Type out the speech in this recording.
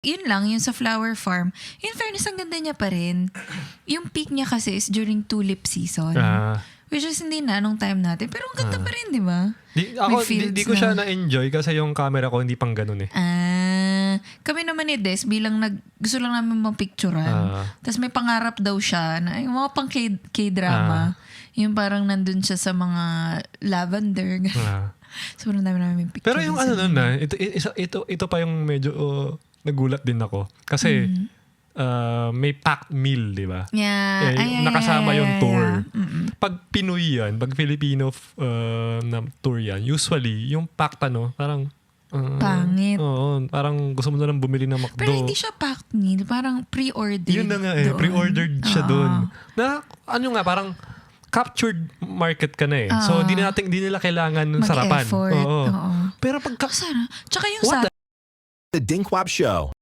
Yun lang, yung sa Flower Farm. In fairness, ang ganda niya pa rin. Yung peak niya kasi is during tulip season. Which is hindi na nung time natin. Pero ang ganda pa rin, di ba? Di ko siya na-enjoy kasi yung camera ko hindi pang ganun eh. Kami naman ni Des, bilang gusto lang namin mapicturan. Tapos may pangarap daw siya na yung mga pang K-drama. Yung parang nandun siya sa mga lavender. Sobrang dami namin picture. Pero yung ano nun na, ito pa yung medyo nagulat din ako. Kasi may packed meal, di ba? Yeah. Nakasama yung tour. Yeah. Pag Pinoy yan, pag Filipino na tour yan, usually yung packed parang pangit. Oo, parang gusto mo na lang bumili ng McDo. Pero hindi siya packed meal. Parang pre-ordered. Yun na nga eh. Doon. Pre-ordered siya doon. Na parang captured market ka na eh. So, di nila kailangan ng sarapan. Mag-effort. Oo. Pero pag... Tsaka yung sa The Dinkwap Show.